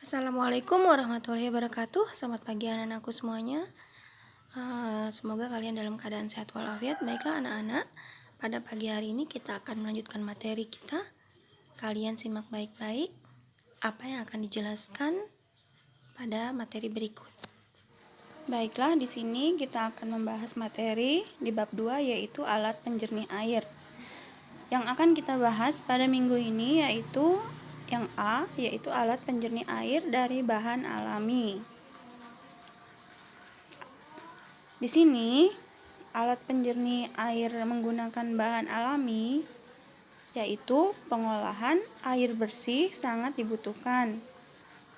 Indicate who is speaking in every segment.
Speaker 1: Assalamualaikum warahmatullahi wabarakatuh. Selamat pagi anak-anakku semuanya. Semoga kalian dalam keadaan sehat walafiat. Baiklah anak-anak, pada pagi hari ini kita akan melanjutkan materi kita. Kalian simak baik-baik apa yang akan dijelaskan pada materi berikut. Baiklah, di sini kita akan membahas materi di bab 2 yaitu alat penjernih air. Yang akan kita bahas pada minggu ini yaitu yang A, yaitu alat penjernih air dari bahan alami. Di sini, alat penjernih air menggunakan bahan alami, yaitu pengolahan air bersih sangat dibutuhkan,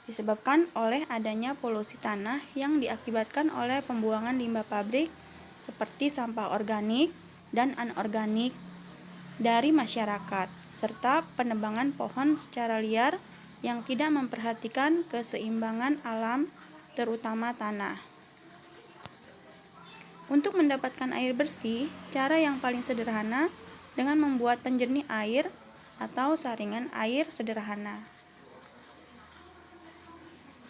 Speaker 1: disebabkan oleh adanya polusi tanah yang diakibatkan oleh pembuangan limbah pabrik seperti sampah organik dan anorganik dari masyarakat, serta penebangan pohon secara liar yang tidak memperhatikan keseimbangan alam, terutama tanah. Untuk mendapatkan air bersih, cara yang paling sederhana dengan membuat penjernih air atau saringan air sederhana.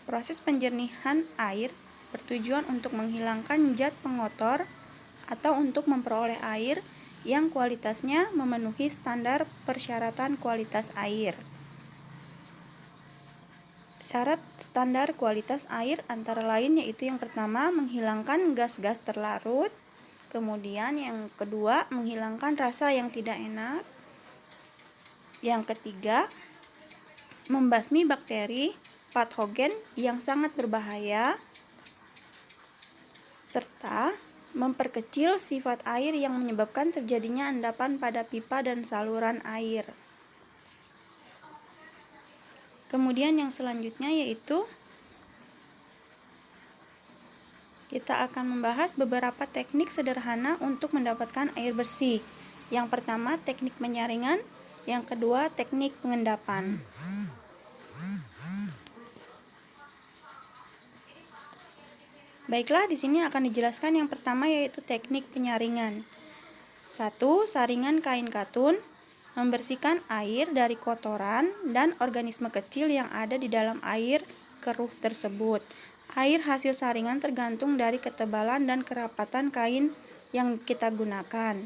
Speaker 1: Proses penjernihan air bertujuan untuk menghilangkan zat pengotor atau untuk memperoleh air yang kualitasnya memenuhi standar persyaratan kualitas air. Syarat standar kualitas air antara lain yaitu yang pertama menghilangkan gas-gas terlarut, kemudian yang kedua menghilangkan rasa yang tidak enak, yang ketiga membasmi bakteri patogen yang sangat berbahaya, serta memperkecil sifat air yang menyebabkan terjadinya endapan pada pipa dan saluran air. Kemudian yang selanjutnya yaitu kita akan membahas beberapa teknik sederhana untuk mendapatkan air bersih. Yang pertama teknik penyaringan, yang kedua teknik pengendapan. Baiklah, di sini akan dijelaskan yang pertama yaitu teknik penyaringan. 1. Saringan kain katun membersihkan air dari kotoran dan organisme kecil yang ada di dalam air keruh tersebut. Air hasil saringan tergantung dari ketebalan dan kerapatan kain yang kita gunakan.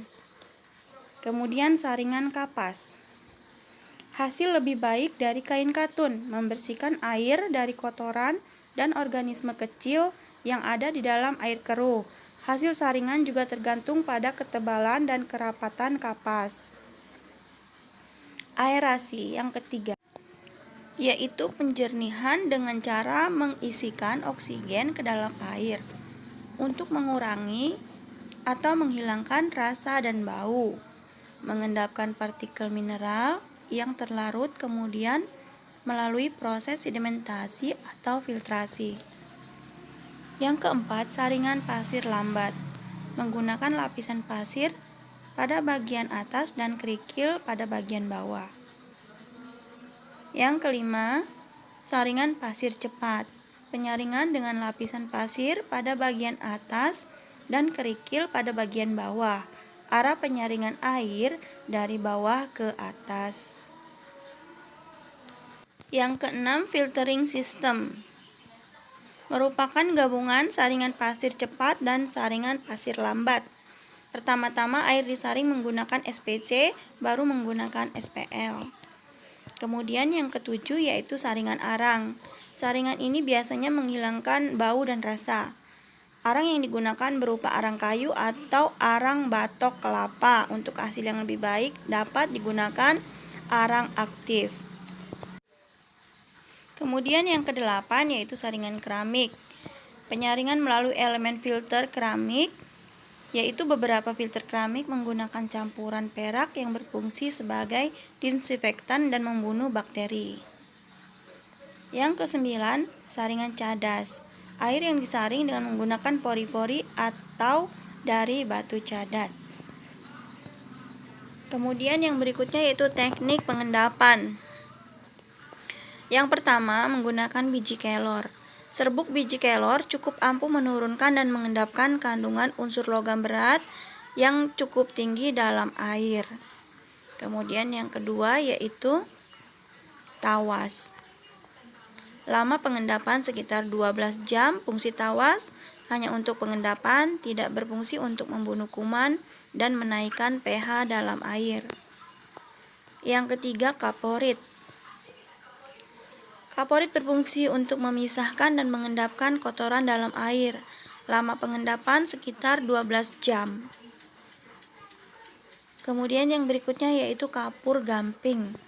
Speaker 1: Kemudian saringan kapas. Hasil lebih baik dari kain katun membersihkan air dari kotoran dan organisme kecil yang ada di dalam air keruh. Hasil saringan juga tergantung pada ketebalan dan kerapatan kapas. Aerasi yang ketiga, yaitu penjernihan dengan cara mengisikan oksigen ke dalam air untuk mengurangi atau menghilangkan rasa dan bau, mengendapkan partikel mineral yang terlarut kemudian melalui proses sedimentasi atau filtrasi. Yang keempat, saringan pasir lambat, menggunakan lapisan pasir pada bagian atas dan kerikil pada bagian bawah. Yang kelima, saringan pasir cepat, penyaringan dengan lapisan pasir pada bagian atas dan kerikil pada bagian bawah. Arah penyaringan air dari bawah ke atas. Yang keenam, filtering system, merupakan gabungan saringan pasir cepat dan saringan pasir lambat. Pertama-tama air disaring menggunakan SPC, baru menggunakan SPL. Kemudian yang ketujuh yaitu saringan arang. Saringan ini biasanya menghilangkan bau dan rasa. Arang yang digunakan berupa arang kayu atau arang batok kelapa. Untuk hasil yang lebih baik dapat digunakan arang aktif. Kemudian yang kedelapan yaitu saringan keramik. Penyaringan melalui elemen filter keramik, yaitu beberapa filter keramik menggunakan campuran perak yang berfungsi sebagai disinfektan dan membunuh bakteri. Yang kesembilan, saringan cadas. Air yang disaring dengan menggunakan pori-pori atau dari batu cadas. Kemudian yang berikutnya yaitu teknik pengendapan. Yang pertama, menggunakan biji kelor. Serbuk biji kelor cukup ampuh menurunkan dan mengendapkan kandungan unsur logam berat yang cukup tinggi dalam air. Kemudian yang kedua yaitu tawas. Lama pengendapan sekitar 12 jam. Fungsi tawas hanya untuk pengendapan, tidak berfungsi untuk membunuh kuman dan menaikkan pH dalam air. Yang ketiga, kaporit. Kaporit berfungsi untuk memisahkan dan mengendapkan kotoran dalam air. Lama pengendapan sekitar 12 jam. Kemudian yang berikutnya yaitu kapur gamping.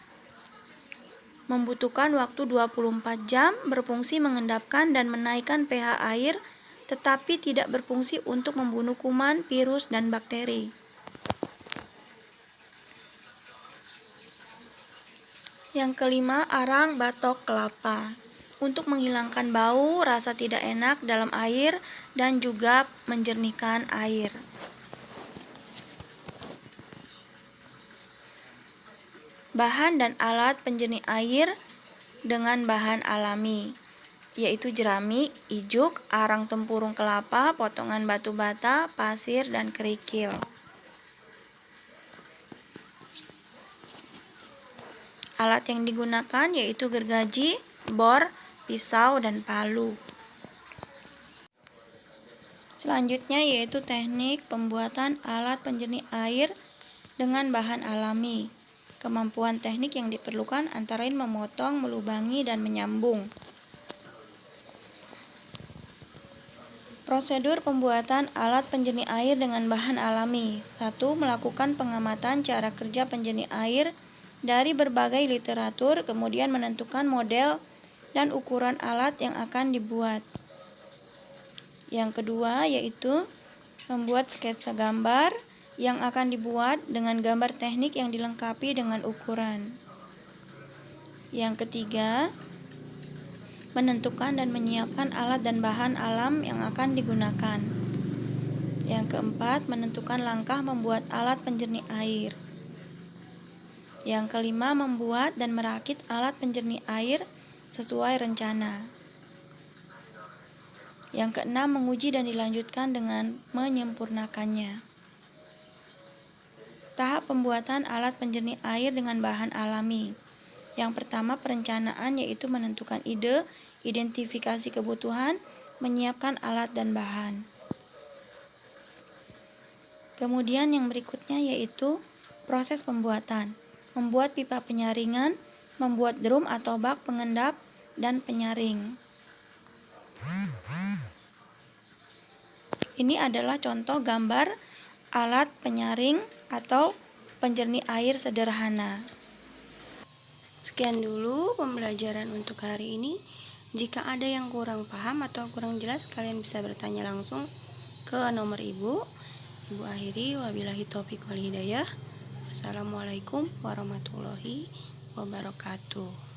Speaker 1: Membutuhkan waktu 24 jam, berfungsi mengendapkan dan menaikkan pH air, tetapi tidak berfungsi untuk membunuh kuman, virus, dan bakteri. Yang kelima, arang batok kelapa. Untuk menghilangkan bau, rasa tidak enak dalam air, dan juga menjernihkan air. Bahan dan alat penjernih air dengan bahan alami, yaitu jerami, ijuk, arang tempurung kelapa, potongan batu bata, pasir, dan kerikil. Alat yang digunakan yaitu gergaji, bor, pisau, dan palu. Selanjutnya yaitu teknik pembuatan alat penjernih air dengan bahan alami. Kemampuan teknik yang diperlukan antara lain memotong, melubangi, dan menyambung. Prosedur pembuatan alat penjernih air dengan bahan alami. 1. Melakukan pengamatan cara kerja penjernih air dari berbagai literatur, kemudian menentukan model dan ukuran alat yang akan dibuat. Yang kedua yaitu membuat sketsa gambar yang akan dibuat dengan gambar teknik yang dilengkapi dengan ukuran. Yang ketiga, menentukan dan menyiapkan alat dan bahan alam yang akan digunakan. Yang keempat, menentukan langkah membuat alat penjernih air. Yang kelima, membuat dan merakit alat penjernih air sesuai rencana. Yang keenam, menguji dan dilanjutkan dengan menyempurnakannya. Tahap pembuatan alat penjernih air dengan bahan alami. Yang pertama, perencanaan, yaitu menentukan ide, identifikasi kebutuhan, menyiapkan alat dan bahan. Kemudian yang berikutnya yaitu proses pembuatan. Membuat pipa penyaringan, membuat drum atau bak pengendap, dan penyaring. Ini adalah contoh gambar alat penyaring atau penjernih air sederhana. Sekian dulu pembelajaran untuk hari ini. Jika ada yang kurang paham atau kurang jelas, kalian bisa bertanya langsung ke nomor Ibu akhiri. Wabillahi taufiq wal hidayah. Wassalamualaikum warahmatullahi wabarakatuh.